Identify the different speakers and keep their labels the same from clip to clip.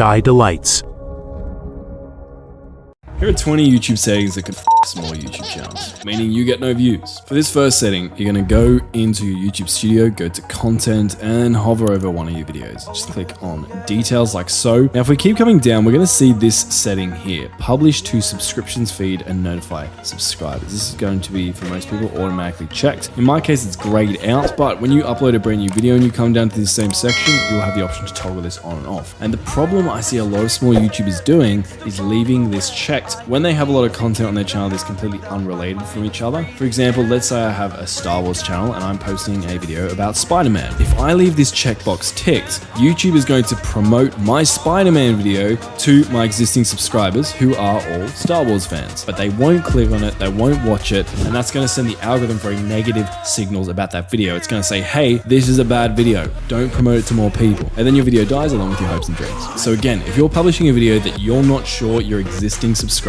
Speaker 1: die delights.
Speaker 2: Here are 20 YouTube settings that can f small YouTube channels, meaning you get no views. For this first setting, you're going to go into your YouTube studio, go to content, and hover over one of your videos. Just click on details like so. Now, if we keep coming down, we're going to see this setting here, publish to subscriptions feed and notify subscribers. This is going to be, for most people, automatically checked. In my case, it's grayed out, but when you upload a brand new video and you come down to this same section, you'll have the option to toggle this on and off. And the problem I see a lot of small YouTubers doing is leaving this checked when they have a lot of content on their channel that's completely unrelated from each other. For example, let's say I have a Star Wars channel and I'm posting a video about Spider-Man. If I leave this checkbox ticked, YouTube is going to promote my Spider-Man video to my existing subscribers who are all Star Wars fans, but they won't click on it, they won't watch it, and that's going to send the algorithm very negative signals about that video. It's going to say, hey, this is a bad video, don't promote it to more people. And then your video dies along with your hopes and dreams. So again, if you're publishing a video that you're not sure your existing subscribers,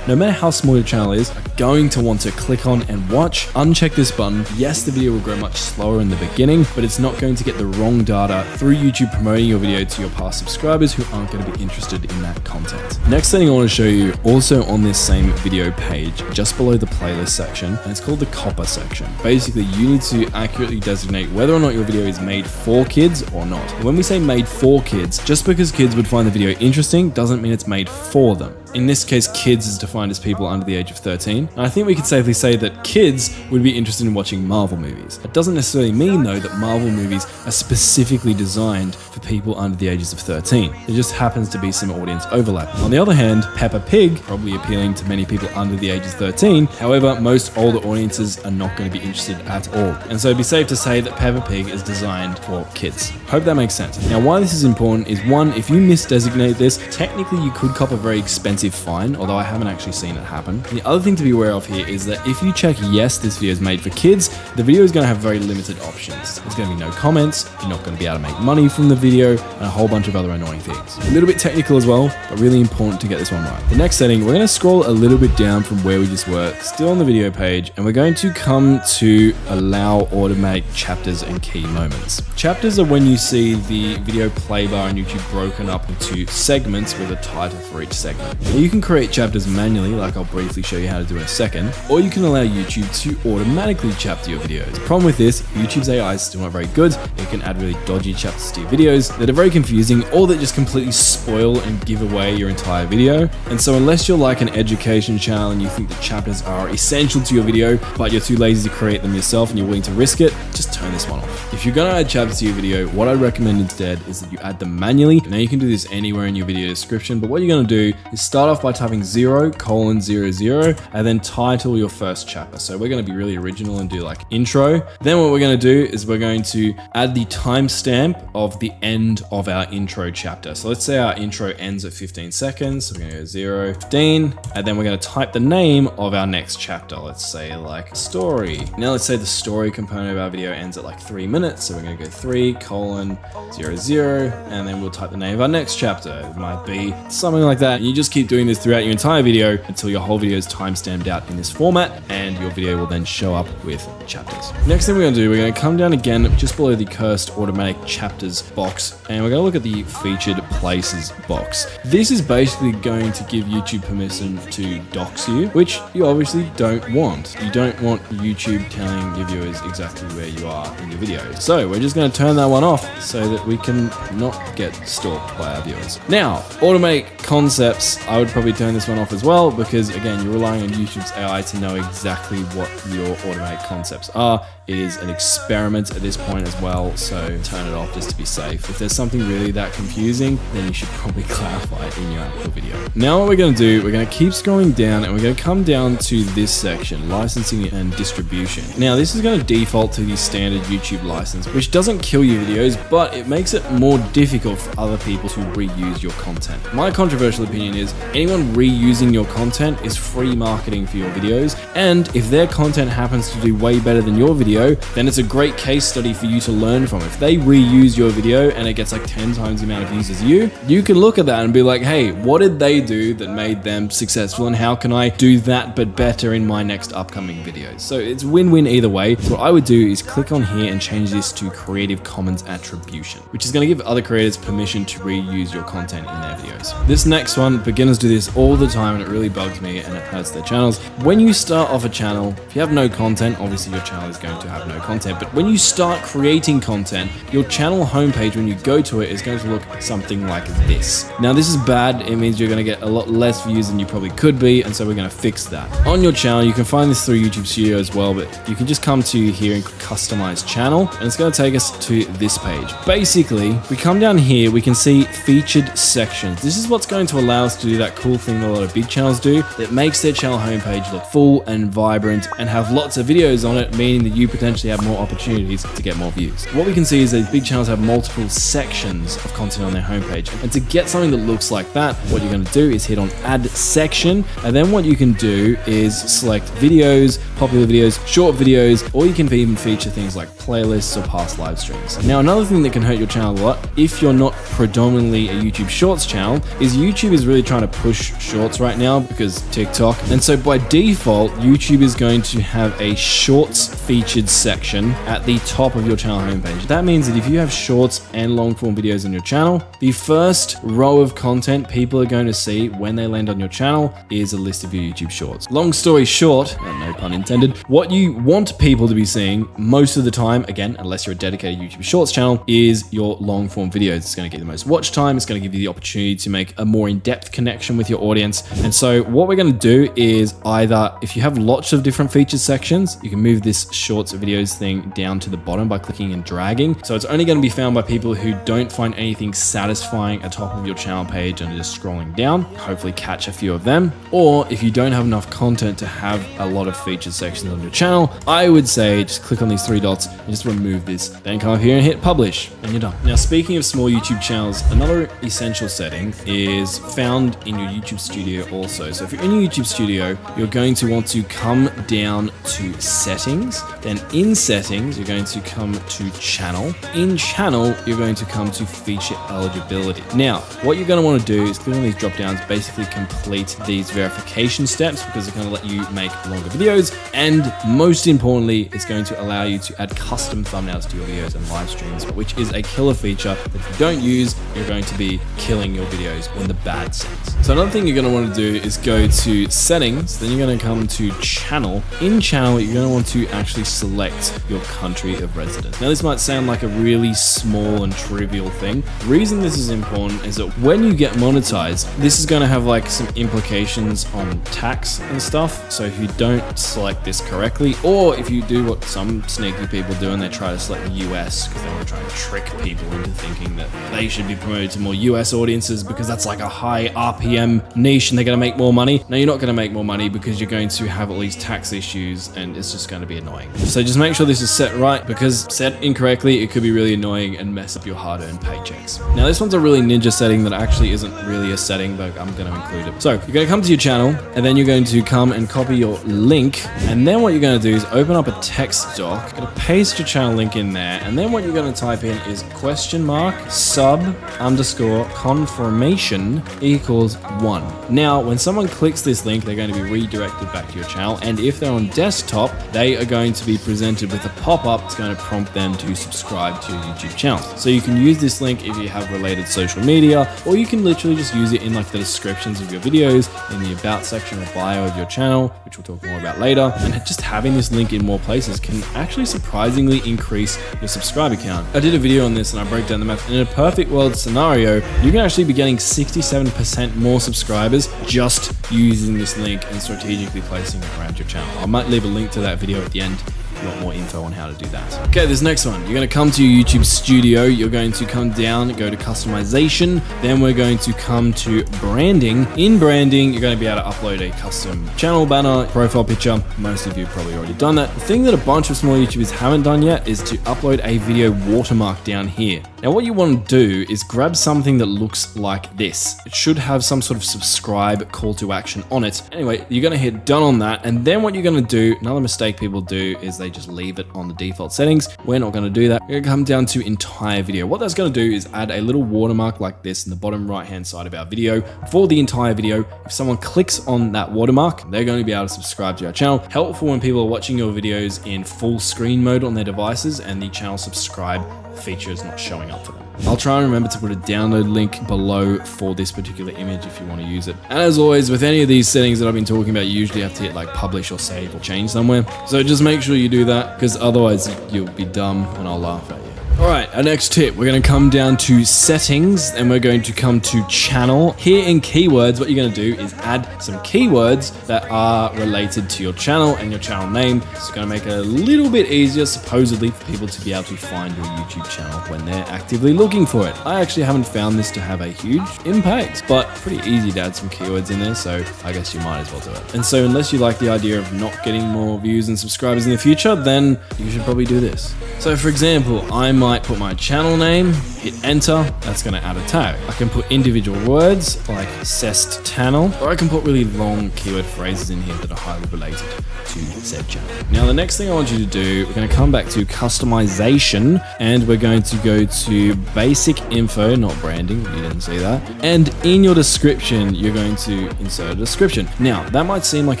Speaker 2: no matter how small your channel is, are going to want to click on and watch, uncheck this button. Yes, the video will grow much slower in the beginning, but it's not going to get the wrong data through YouTube promoting your video to your past subscribers who aren't going to be interested in that content. Next thing I want to show you, also on this same video page, just below the playlist section, and it's called the copper section. Basically, you need to accurately designate whether or not your video is made for kids or not. When we say made for kids, just because kids would find the video interesting doesn't mean it's made for them. In this case, kids is defined as people under the age of 13. And I think we could safely say that kids would be interested in watching Marvel movies. It doesn't necessarily mean, though, that Marvel movies are specifically designed for people under the ages of 13. There just happens to be some audience overlap. On the other hand, Peppa Pig, probably appealing to many people under the age of 13. However, most older audiences are not going to be interested at all. And so it'd be safe to say that Peppa Pig is designed for kids. Hope that makes sense. Now, why this is important is, one, if you misdesignate this, technically you could cop a very expensive fine, although I haven't actually seen it happen. And the other thing to be aware of here is that if you check yes, this video is made for kids, the video is going to have very limited options. There's going to be no comments, you're not going to be able to make money from the video, and a whole bunch of other annoying things. A little bit technical as well, but really important to get this one right. The next setting, we're going to scroll a little bit down from where we just were, still on the video page, and we're going to come to allow automatic chapters and key moments. Chapters are when you see the video play bar on YouTube broken up into segments with a title for each segment. Now, you can create chapters manually, like I'll briefly show you how to do in a second, or you can allow YouTube to automatically chapter your videos. The problem with this, YouTube's AI is still not very good. It can add really dodgy chapters to your videos that are very confusing, or that just completely spoil and give away your entire video. And so unless you're like an education channel and you think that chapters are essential to your video, but you're too lazy to create them yourself and you're willing to risk it, just turn this one off. If you're going to add chapters to your video, what I recommend instead is that you add them manually. Now you can do this anywhere in your video description, but what you're going to do is start off by typing 0:00 and then title your first chapter. So we're going to be really original and do like intro. Then what we're going to do is we're going to add the timestamp of the end of our intro chapter. So let's say our intro ends at 15 seconds. So we're going to go 0:15, and then we're going to type the name of our next chapter. Let's say like story. Now let's say the story component of our video ends at like 3 minutes. So we're going to go 3:00, and then we'll type the name of our next chapter. It might be something like that. And you just keep doing this throughout your entire video until your whole video is timestamped out in this format, and your video will then show up with chapters. Next thing we're going to do, we're going to come down again just below the cursed automatic chapters box, and we're going to look at the featured places box. This is basically going to give YouTube permission to dox you, which you obviously don't want. You don't want YouTube telling your viewers exactly where you are in your video. So we're just going to turn that one off so that we can not get stalked by our viewers. Now, automatic concepts, I would probably turn this one off as well, because again, you're relying on YouTube's AI to know exactly what your automatic concepts are. It is an experiment at this point as well, so turn it off just to be safe. If there's something really that confusing, then you should probably clarify it in your actual video. Now what we're going to do, we're going to keep scrolling down, and we're going to come down to this section, licensing and distribution. Now this is going to default to the standard YouTube license, which doesn't kill your videos, but it makes it more difficult for other people to reuse your content. My controversial opinion is Anyone reusing your content is free marketing for your videos, and if their content happens to do way better than your video, then it's a great case study for you to learn from. If they reuse your video and it gets like 10 times the amount of views as you can look at that and be like, hey, what did they do that made them successful, and how can I do that but better in my next upcoming videos? So it's win-win either way. So what I would do is click on here and change this to Creative Commons Attribution, which is going to give other creators permission to reuse your content in their videos. This next one, beginners do this all the time and it really bugs me and it hurts their channels. When you start off a channel, if you have no content, obviously your channel is going to have no content, but when you start creating content, your channel homepage, when you go to it, is going to look something like this. Now this is bad. It means you're going to get a lot less views than you probably could be, and so we're going to fix that. On your channel, you can find this through YouTube Studio as well, but you can just come to here and customize channel, and it's going to take us to this page. Basically, we come down here, we can see featured sections. This is what's going to allow us to do that cool thing that a lot of big channels do, that makes their channel homepage look full and vibrant and have lots of videos on it, meaning that you potentially have more opportunities to get more views. What we can see is that big channels have multiple sections of content on their homepage, and to get something that looks like that, what you're going to do is hit on add section, and then what you can do is select videos, popular videos, short videos, or you can even feature things like playlists or past live streams. Now another thing that can hurt your channel a lot, if you're not predominantly a YouTube Shorts channel, is YouTube is really trying to push Shorts right now because TikTok, and so by default YouTube is going to have a Shorts featured section at the top of your channel homepage. That means that if you have Shorts and long form videos on your channel, the first row of content people are going to see when they land on your channel is a list of your YouTube Shorts. Long story short, no pun intended, what you want people to be seeing most of the time, again, unless you're a dedicated YouTube Shorts channel, is your long form videos. It's going to get the most watch time. It's going to give you the opportunity to make a more in-depth connection with your audience. And so what we're going to do is either, if you have lots of different featured sections, you can move this Shorts videos thing down to the bottom by clicking and dragging. So it's only going to be found by people who don't find anything satisfying at top of your channel page and are just scrolling down, hopefully catch a few of them. Or if you don't have enough content to have a lot of featured sections on your channel, I would say just click on these three dots and just remove this. Then come up here and hit publish and you're done. Now, speaking of small YouTube channels, another essential setting is found in your YouTube Studio also. So if you're in your YouTube Studio, you're going to want to come down to settings. Then in settings, you're going to come to channel. In channel, you're going to come to feature eligibility. Now, what you're going to want to do is click on these drop downs, basically complete these verification steps because it's going to let you make longer videos. And most importantly, it's going to allow you to add custom thumbnails to your videos and live streams, which is a killer feature that if you don't use, you're going to be killing your videos in the bad sense. So another thing you're going to want to do is go to settings, then you're going to come to channel. In channel, you're going to want to actually select your country of residence. Now this might sound like a really small and trivial thing. The reason this is important is that when you get monetized, this is going to have like some implications on tax and stuff. So if you don't select this correctly, or if you do what some sneaky people do and they try to select the US because they want to try and trick people into thinking that they should be promoted to more US audiences because that's like a high RPM niche and they're going to make more money. No, you're not going to make more money because you're going to have all these tax issues and it's just going to be annoying. So just make sure this is set right, because set incorrectly, it could be really annoying and mess up your hard-earned paychecks. Now this one's a really ninja setting that actually isn't really a setting, but I'm going to include it. So you're going to come to your channel and then you're going to come and copy your link. And then what you're going to do is open up a text doc, you're going to paste your channel link in there. And then what you're going to type in is !sub_confirmation equals 1. Now, when someone clicks this link, they're going to be redirected back to your channel. And if they're on desktop, they are going to be presented with a pop-up that's going to prompt them to subscribe to your YouTube channel. So you can use this link if you have related social media, or you can literally just use it in like the descriptions of your videos, in the about section or bio of your channel, which we'll talk more about later. And just having this link in more places can actually surprisingly increase your subscriber count. I did a video on this and I broke down the math. In a perfect world scenario, you can actually be getting 67% more subscribers just using this link and strategically placing it around your channel. I might leave a link to that video at the end if you want more info on how to do that. Okay, this next one, you're going to come to your YouTube Studio, you're going to come down, go to customization, then we're going to come to branding. In branding, you're going to be able to upload a custom channel banner, profile picture. Most of you have probably already done that. The thing that a bunch of small YouTubers haven't done yet is to upload a video watermark down here. Now what you want to do is grab something that looks like this. It should have some sort of subscribe call to action on it. Anyway, you're going to hit done on that, and then what you're going to do, another mistake people do is they just leave it on the default settings. We're not going to do that. We're going to come down to entire video. What that's going to do is add a little watermark like this in the bottom right hand side of our video for the entire video. If someone clicks on that watermark, they're going to be able to subscribe to our channel. Helpful when people are watching your videos in full screen mode on their devices and the channel subscribe feature is not showing up for them. I'll try and remember to put a download link below for this particular image if you want to use it. And as always, with any of these settings that I've been talking about, you usually have to hit like publish or save or change somewhere. So just make sure you do that, because otherwise you'll be dumb and I'll laugh at you. All right, our next tip, we're going to come down to settings and we're going to come to channel. Here in keywords, what you're going to do is add some keywords that are related to your channel and your channel name. It's going to make it a little bit easier, supposedly, for people to be able to find your YouTube channel when they're actively looking for it. I actually haven't found this to have a huge impact, but pretty easy to add some keywords in there, so I guess you might as well do it. And so unless you like the idea of not getting more views and subscribers in the future, then you should probably do this. So for example, I might put my channel name, hit enter, that's going to add a tag. I can put individual words like cest channel, or I can put really long keyword phrases in here that are highly related to said channel. Now the next thing I want you to do, we're going to come back to customization and we're going to go to basic info, not branding, you didn't see that. And in your description, you're going to insert a description. Now that might seem like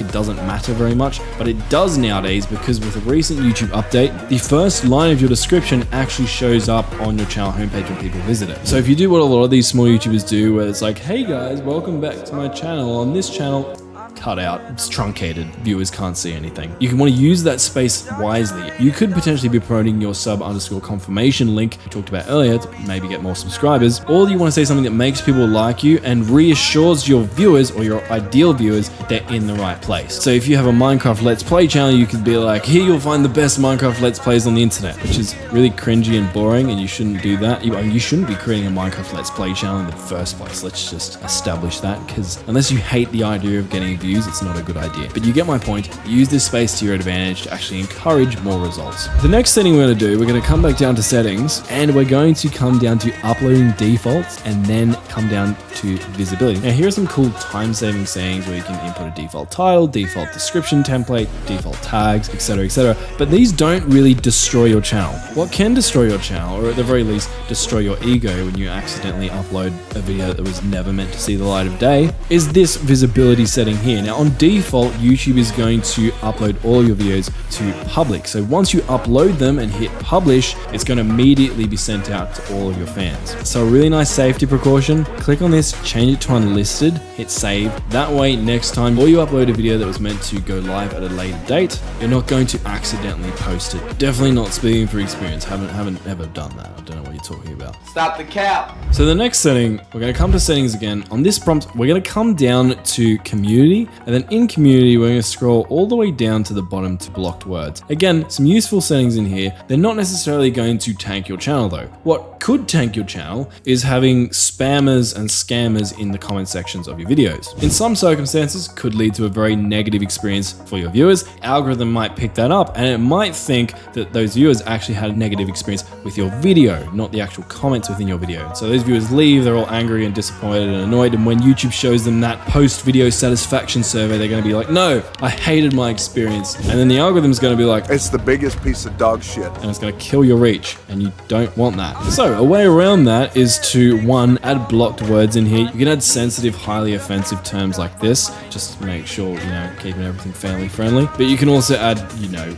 Speaker 2: it doesn't matter very much, but it does nowadays, because with a recent YouTube update, the first line of your description actually shows up on your channel homepage when people visit it. So if you do what a lot of these small YouTubers do, where it's like, hey guys, welcome back to my channel. On this channel, cut out, it's truncated, viewers can't see anything. You can want to use that space wisely. You could potentially be promoting your sub_confirmation link we talked about earlier to maybe get more subscribers, or you want to say something that makes people like you and reassures your viewers or your ideal viewers they're in the right place. So if you have a Minecraft Let's Play channel, you could be like, here you'll find the best Minecraft Let's Plays on the internet, which is really cringy and boring, and you shouldn't do that. You shouldn't be creating a Minecraft Let's Play channel in the first place. Let's just establish that, because unless you hate the idea of getting views, it's not a good idea. But you get my point. Use this space to your advantage to actually encourage more results. The next setting we're going to do, we're going to come back down to settings and we're going to come down to uploading defaults and then come down to visibility. Now here are some cool time-saving settings where you can input a default title, default description template, default tags, etc, etc. But these don't really destroy your channel. What can destroy your channel, or at the very least destroy your ego when you accidentally upload a video that was never meant to see the light of day, is this visibility setting here. Now on default, YouTube is going to upload all your videos to public. So once you upload them and hit publish, it's going to immediately be sent out to all of your fans. So a really nice safety precaution, click on this, change it to unlisted, hit save. That way, next time or you upload a video that was meant to go live at a later date, you're not going to accidentally post it. Definitely not speaking for experience. Haven't ever done that. I don't know what you're talking about.
Speaker 1: Stop the cap.
Speaker 2: So the next setting, we're going to come to settings again. On this prompt, we're going to come down to community, and then in community, we're going to scroll all the way down to the bottom to blocked words. Again, some useful settings in here. They're not necessarily going to tank your channel though. What could tank your channel is having spammers and scammers in the comment sections of your videos. In some circumstances, could lead to a very negative experience for your viewers. Algorithm might pick that up and it might think that those viewers actually had a negative experience with your video, not the actual comments within your video. So those viewers leave, they're all angry and disappointed and annoyed, and when YouTube shows them that post-video satisfaction survey, they're going to be like, no, I hated my experience. And then the algorithm's going to be like,
Speaker 3: it's the biggest piece of dog shit.
Speaker 2: And it's going to kill your reach, and you don't want that. So a way around that is to, one, add blocked words in here. You can add sensitive, highly offensive terms like this, just to make sure, keeping everything family friendly. But you can also add,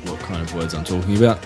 Speaker 2: what kind of words I'm talking about.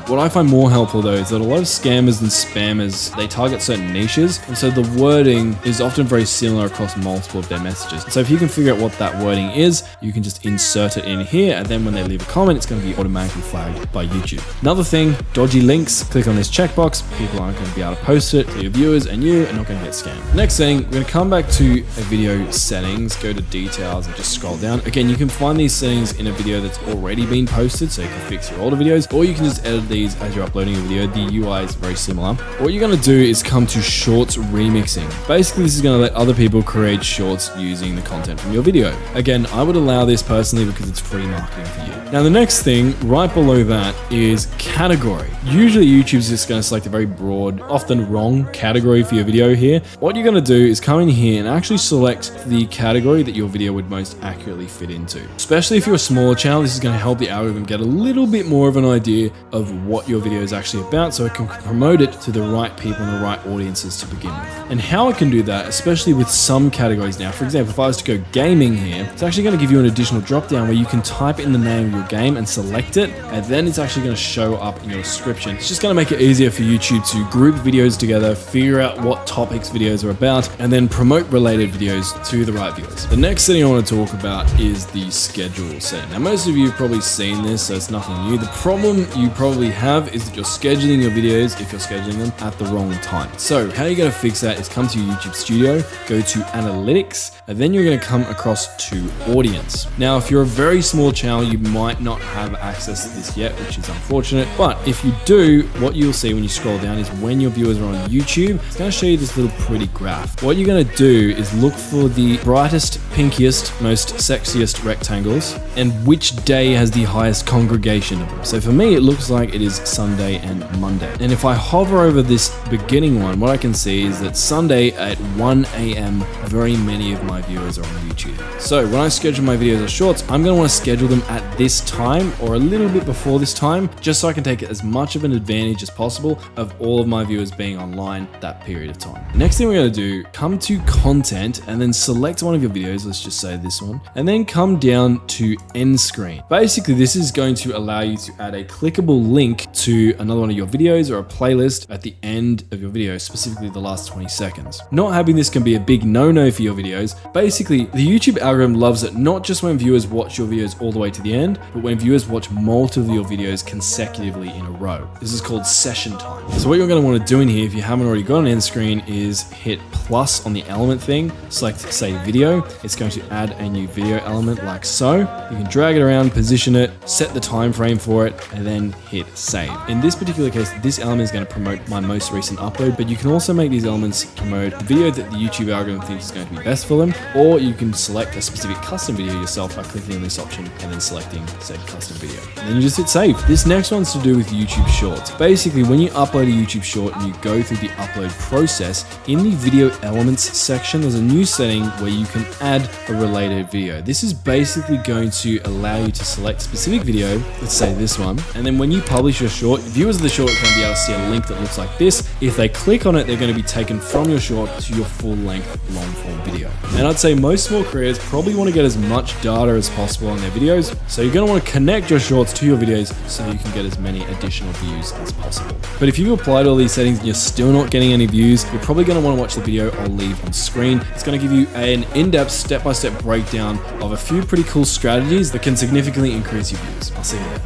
Speaker 2: What I find more helpful though is that a lot of scammers and spammers, they target certain niches, and so the wording is often very similar across multiple of their messages. So if you can figure out what that wording is, you can just insert it in here, and then when they leave a comment, it's going to be automatically flagged by YouTube. Another thing, dodgy links. Click on this checkbox. People aren't going to be able to post it to your viewers, and you are not going to get scammed. Next thing, we're going to come back to a video settings, go to details, and just scroll down. Again, you can find these settings in a video that's already been posted, so you can fix your older videos, or you can just edit these as you're uploading a video. The UI is very similar. What you're going to do is come to shorts remixing. Basically, this is going to let other people create shorts Shorts using the content from your video. Again, I would allow this personally because it's free marketing for you. Now, the next thing right below that is category. Usually YouTube's just going to select a very broad, often wrong category for your video here. What you're going to do is come in here and actually select the category that your video would most accurately fit into. Especially if you're a smaller channel, this is going to help the algorithm get a little bit more of an idea of what your video is actually about so it can promote it to the right people and the right audiences to begin with. And how it can do that, especially with some categories now. For example, if I was to go gaming here, it's actually going to give you an additional drop down where you can type in the name of your game and select it, and then it's actually going to show up in your description. It's just going to make it easier for YouTube to group videos together, figure out what topics videos are about, and then promote related videos to the right viewers. The next thing I want to talk about is the schedule setting. Now, most of you have probably seen this, so it's nothing new. The problem you probably have is that you're scheduling your videos, if you're scheduling them, at the wrong time. So how you're going to fix that is come to your YouTube Studio, go to Analytics, and then you're going to come across to Audience. Now, if you're a very small channel, you might not have access to this yet, which is unfortunate. But if you do, what you'll see when you scroll down is when your viewers are on YouTube, it's going to show you this little pretty graph. What you're going to do is look for the brightest, pinkiest, most sexiest rectangles and which day has the highest congregation of them. So for me, it looks like it is Sunday and Monday. And if I hover over this beginning one, what I can see is that Sunday at 1 a.m., very many of my viewers are on YouTube. So when I schedule my videos or shorts, I'm going to want to schedule them at this time or a little bit before this time, just so I can take as much of an advantage as possible of all of my viewers being online that period of time. Next thing we're going to do, come to content and then select one of your videos. Let's just say this one, and then come down to end screen. Basically, this is going to allow you to add a clickable link to another one of your videos or a playlist at the end of your video, specifically the last 20 seconds. Not having this can be a big no-no for your videos. Basically, the YouTube algorithm loves it not just when viewers watch your videos all the way to the end, but when viewers watch multiple of your videos consecutively in a row. This is called session time. So what you're going to want to do in here, if you haven't already got an end screen, is hit plus on the element thing, select say video. It's going to add a new video element like so. You can drag it around, position it, set the time frame for it, and then hit save. In this particular case, this element is going to promote my most recent upload, but you can also make these elements promote the video that the YouTube algorithm thinks is going to be best for them, or you can select a specific custom video yourself by clicking on this option and then selecting said custom video. And then you just hit save. This next one's to do with YouTube Shorts. Basically, when you upload a YouTube short and you go through the upload process, in the video elements section, there's a new setting where you can add a related video. This is basically going to allow you to select specific video, let's say this one, and then when you publish your short, viewers of the short are going to be able to see a link that looks like this. If they click on it, they're going to be taken from your short to your full-length long-form video. And I'd say most small creators probably want to get as much data as possible on their videos, so you're going to want to connect your shorts to your videos so you can get as many additional views as possible. But if you've applied all these settings and you're still not getting any views, you're probably going to want to watch the video I'll leave on screen. It's going to give you an in-depth step-by-step breakdown of a few pretty cool strategies that can significantly increase your views. I'll see you there.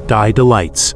Speaker 1: Die Delights.